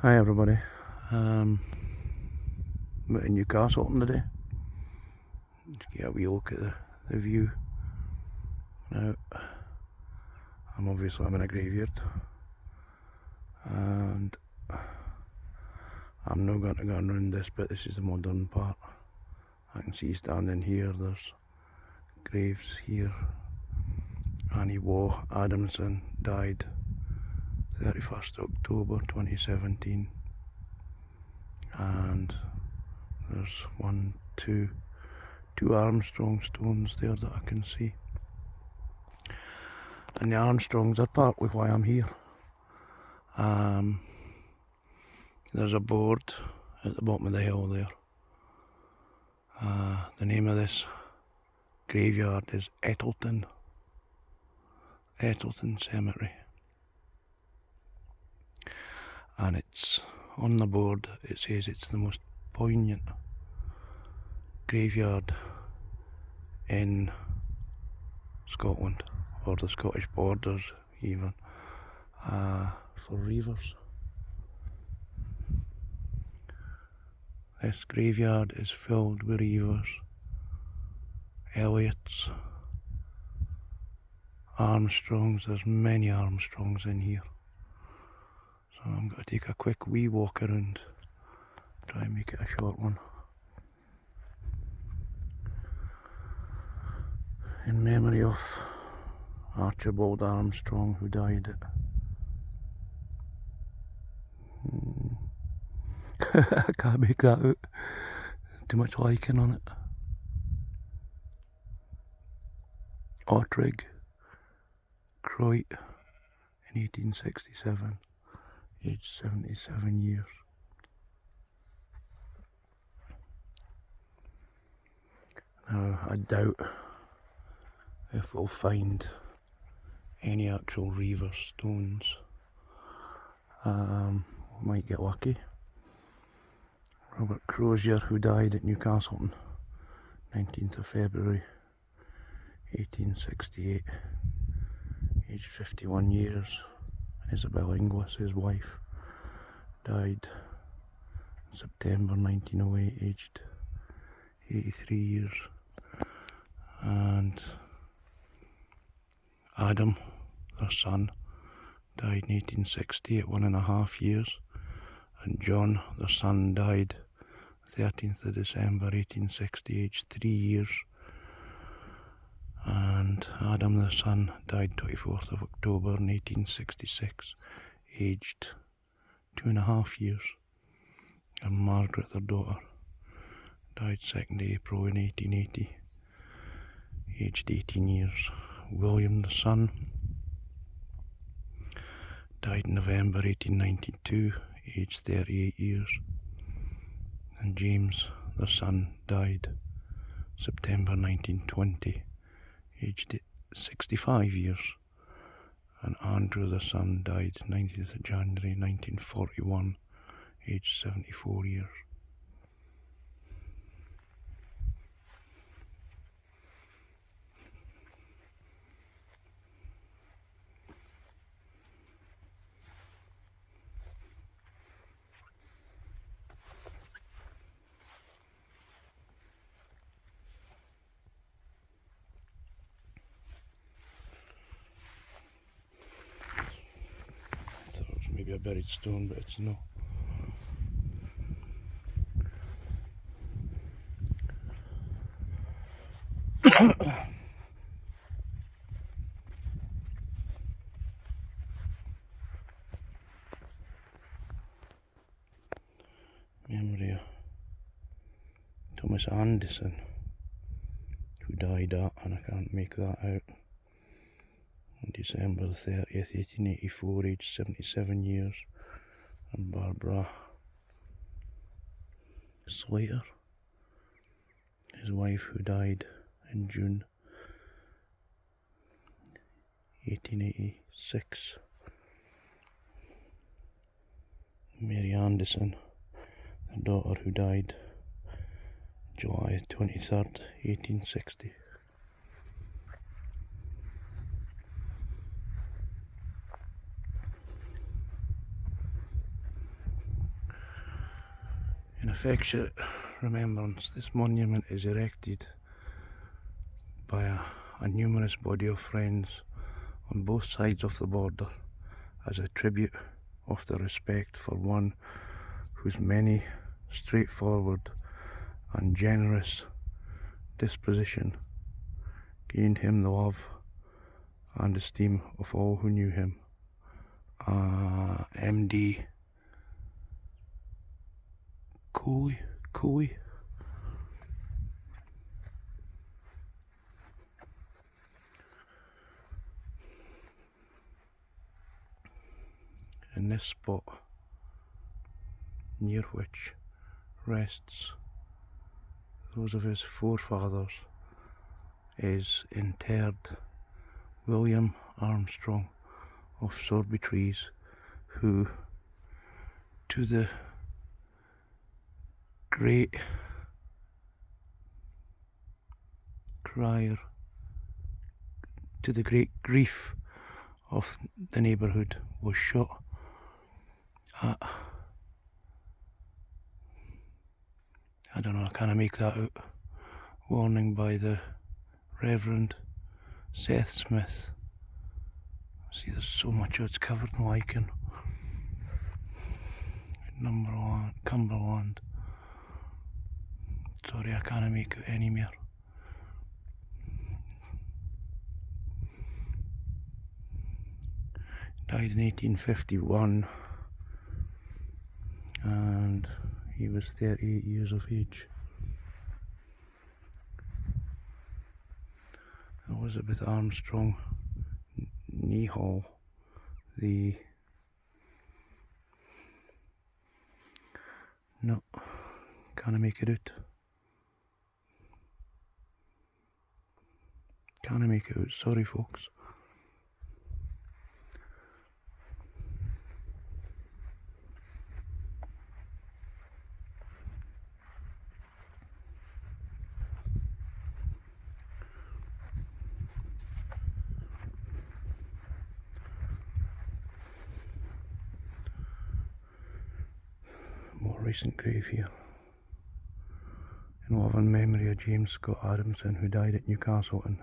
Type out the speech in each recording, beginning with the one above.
Hi everybody, we're in Newcastleton today. Just get a wee look at the view. Now, I'm in a graveyard, and I'm not going to go around this bit. This is the modern part. I can see standing here, there's graves here. Annie Waugh Adamson died 31st October 2017, and there's two Armstrong stones there that I can see, and the Armstrongs are partly why I'm here. There's a board at the bottom of the hill there. The name of this graveyard is Ettleton Cemetery, and it's on the board. It says it's the most poignant graveyard in Scotland, or the Scottish borders even, for reivers. This graveyard is filled with reivers, Elliots, Armstrongs. There's many Armstrongs in here. So I'm going to take a quick wee walk around, try and make it a short one. In memory of Archibald Armstrong, who died at I can't make that out. Too much lichen on it. Ottrig, Croit, in 1867, aged 77 years. Now, I doubt if we'll find any actual reiver stones. We might get lucky. Robert Crozier, who died at Newcastleton 19th of February 1868, aged 51 years. Isabel Inglis, his wife, died in September 1908, aged 83 years. And Adam, their son, died in 1860 at 1.5 years. And John, their son, died 13th of December 1860, aged 3 years. And Adam, the son, died 24th of October in 1866, aged 2.5 years. And Margaret, their daughter, died 2nd April in 1880, aged 18 years. William, the son, died in November 1892, aged 38 years. And James, the son, died September 1920, aged 65 years. And Andrew, the son, died 19th of January 1941, aged 74 years. I thought it was maybe a buried stone, but it's not. Memory of Thomas Anderson, who died at, and I can't make that out, on December 30th, 1884, aged 77 years. And Barbara Slater, his wife, who died in June 1886. Mary Anderson, the daughter, who died July 23rd, 1860. In affectionate remembrance, this monument is erected by a numerous body of friends on both sides of the border as a tribute of their respect for one whose many straightforward and generous disposition gained him the love and esteem of all who knew him. MD Cooley. In this spot, near which rests those of his forefathers, is interred William Armstrong of Sorby Trees, who, to the great grief of the neighbourhood, was shot at, I don't know, I can't make that out, warning by the Reverend Seth Smith. See, there's so much it's covered in lichen. Number 1, Cumberland. Sorry, I can't make it any more. Died in 1851 and he was 38 years of age. Elizabeth Armstrong Nehall, can't make it out. Can't make it out, sorry folks. More recent grave here. In loving memory of James Scott Adamson, who died at Newcastleton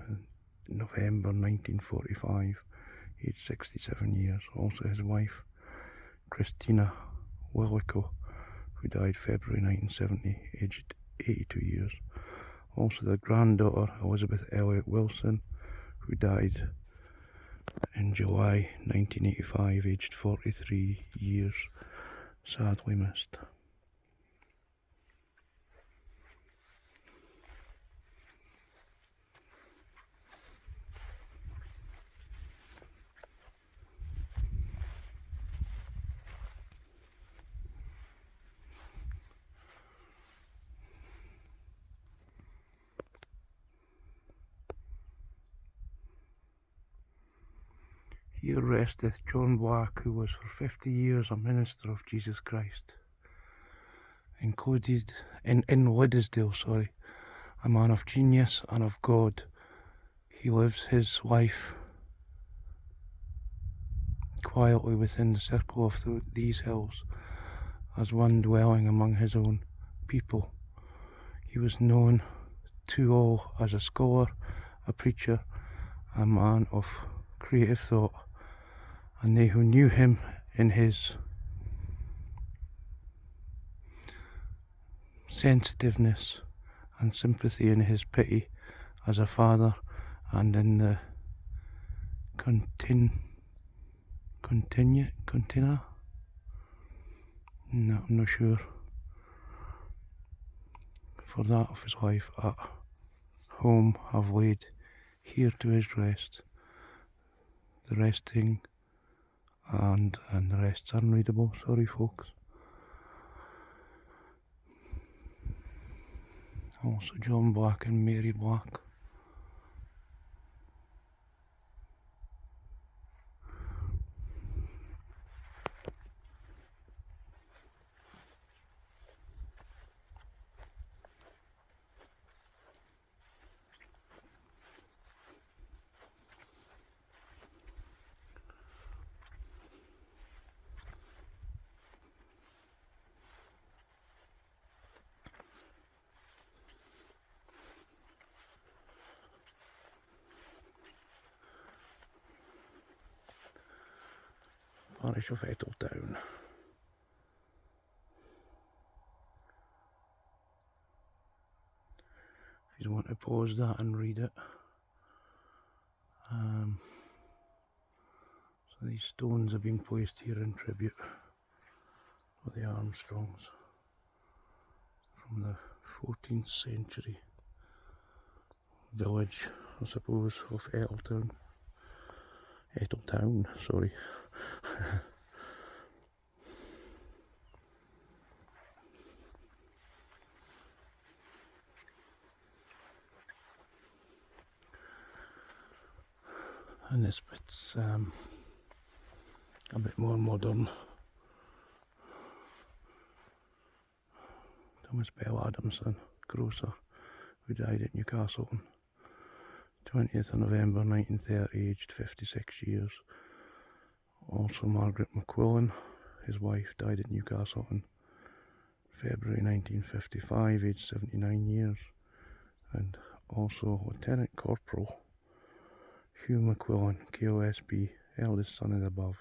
in November 1945, aged 67 years. Also his wife, Christina Willico, who died February 1970, aged 82 years. Also their granddaughter, Elizabeth Elliot Wilson, who died in July 1985, aged 43 years. Sadly missed. Here resteth John Black, who was for 50 years a minister of Jesus Christ. Included in Liddesdale, a man of genius and of God. He lives his life quietly within the circle of these hills, as one dwelling among his own people. He was known to all as a scholar, a preacher, a man of creative thought, and they who knew him in his sensitiveness and sympathy, in his pity as a father, and in the no, I'm not sure, for that of his life at home, have laid here to his rest. The resting and the rest's unreadable, sorry folks. Also John Black and Mary Black. parish of Ettleton. If you want to pause that and read it. So these stones have been placed here in tribute for the Armstrongs from the 14th century village, I suppose, of Ettleton. Ettleton, sorry. And this bit's a bit more modern. Thomas Bell Adamson, grocer, who died at Newcastleton, 20th of November 1930, aged 56 years. Also Margaret McQuillan, his wife, died at Newcastleton, February 1955, aged 79 years. And also Lieutenant Corporal Hugh McQuillan, KOSB, eldest son of the above,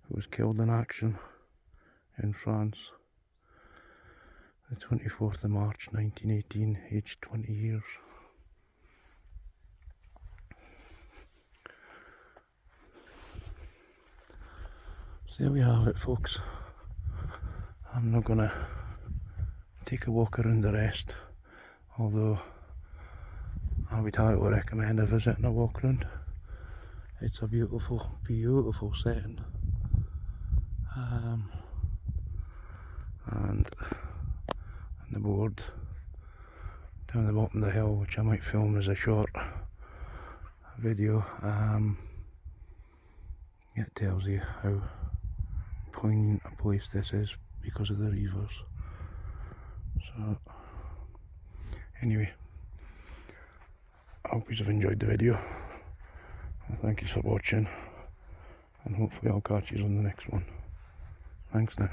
who was killed in action in France the 24th of March 1918, aged 20 years. So there we have it, folks. I'm not gonna take a walk around the rest, although I would highly recommend a visit and a walk around. It's a beautiful, beautiful setting. And on the board down the bottom of the hill, which I might film as a short video, it tells you how poignant a place this is because of the reavers. So anyway, I hope you've enjoyed the video. Thank you for watching, and hopefully I'll catch you on the next one. Thanks now.